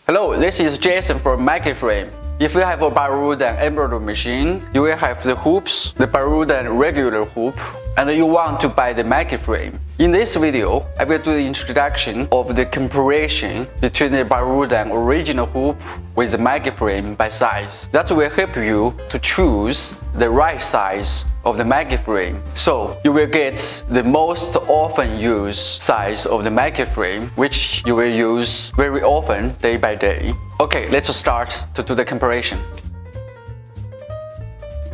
Hello, this is Jason from MaggieFrame. If you have a Barudan Embroidery machine, you will have the hoops, the Barudan regular hoop, and you want to buy the MaggieFrame. In this video, I will do the introduction of the comparison between the Barudan original hoop with the MaggieFrame by size. That will help you to choose the right size of the MaggieFrame. So you will get the most often used size of the MaggieFrame, which you will use very often day by day. Okay, let's start to do the comparison.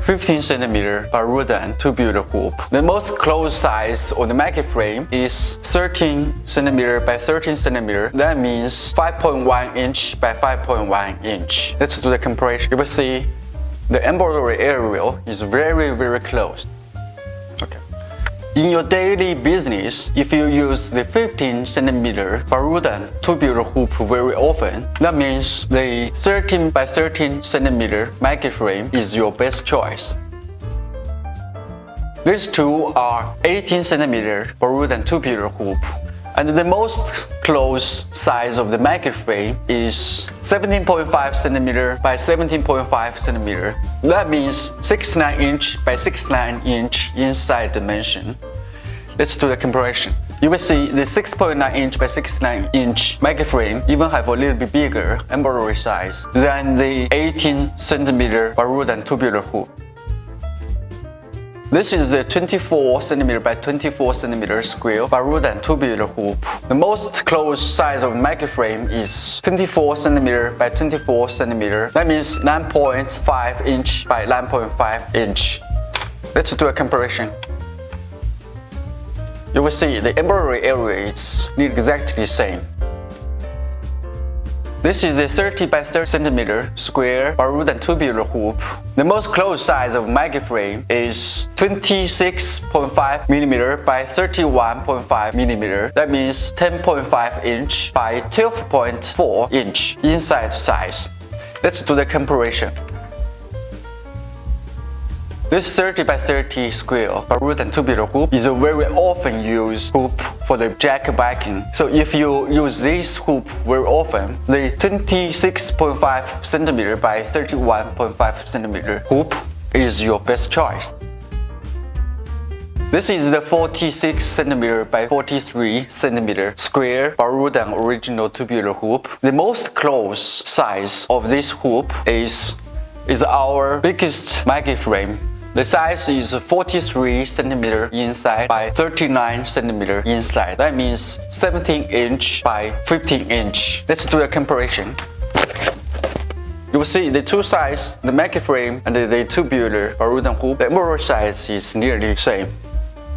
15 cm Barudan tubular hoop. The most close size of the MaggieFrame is 13 cm by 13 cm. That means 5.1 inch by 5.1 inch. Let's do the comparison. You will see the embroidery area is very close. Okay. In your daily business, if you use the 15 cm Barudan tubular hoop very often, that means the 13 by 13 cm MaggieFrame is your best choice. These two are 18 cm Barudan tubular hoop, and the most close size of the MaggieFrame is 17.5 cm by 17.5 cm. That means 69 inch by 69 inch inside dimension. Let's do the comparison. You will see the 6.9 inch by 6.9 inch MaggieFrame even have a little bit bigger embroidery size than the 18 cm Barudan tubular hoop. This is the 24 cm by 24 cm square Barudan tubular hoop. The most close size of MaggieFrame is 24 cm by 24 cm. That means 9.5 inch by 9.5 inch. Let's do a comparison. You will see the embroidery area is nearly exactly the same. This is the 30 by 30 cm square Barudan tubular hoop. The most close size of MaggieFrame is 26.5 mm by 31.5 mm. That means 10.5 inch by 12.4 inch inside size. Let's do the comparison. This 30 by 30 square Barudan tubular hoop is a very often used hoop for the jack backing. So if you use this hoop very often, the 26.5 cm by 31.5 cm hoop is your best choice. This is the 46 cm by 43 cm square Barudan original tubular hoop. The most close size of this hoop is our biggest MaggieFrame. The size is 43 cm inside by 39 cm inside. That means 17 inch by 15 inch. Let's do a comparison. You will see the two sizes, the MaggieFrame and the tubular Barudan hoop, the embroidery size is nearly the same.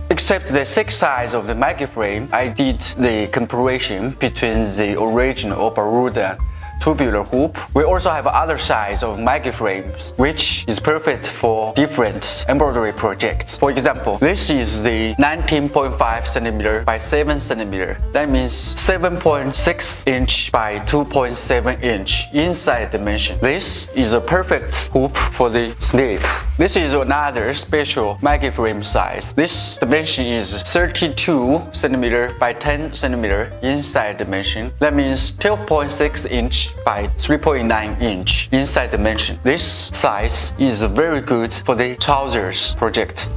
Except the 6 size of the MaggieFrame, I did the comparison between the original Barudan tubular hoop. We also have other size of MaggieFrames, which is perfect for different embroidery projects. For example, this is the 19.5 cm by 7 cm. That means 7.6 inch by 2.7 inch inside dimension. This is a perfect hoop for the sleeve. This is another special MaggieFrame size. This dimension is 32 cm by 10 cm inside dimension. That means 12.6 inch by 3.9 inch inside dimension. This size is very good for the trousers project.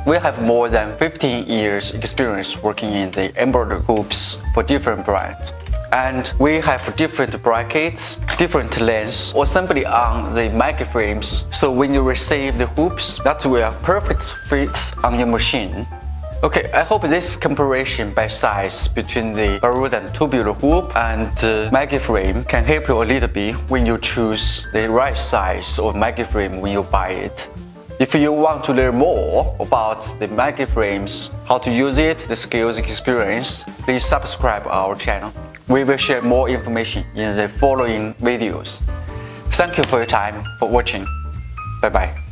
We have more than 15 years experience working in the embroidery hoops for different brands. And we have different brackets, different lengths, or simply on the MaggieFrames. So when you receive the hoops, that will perfect fit on your machine. Okay, I hope this comparison by size between the Barudan tubular hoop and MaggieFrame can help you a little bit when you choose the right size of MaggieFrame when you buy it. If you want to learn more about the MaggieFrames, how to use it, the skills experience, please subscribe our channel. We will share more information in the following videos. Thank you for your time for watching. Bye bye.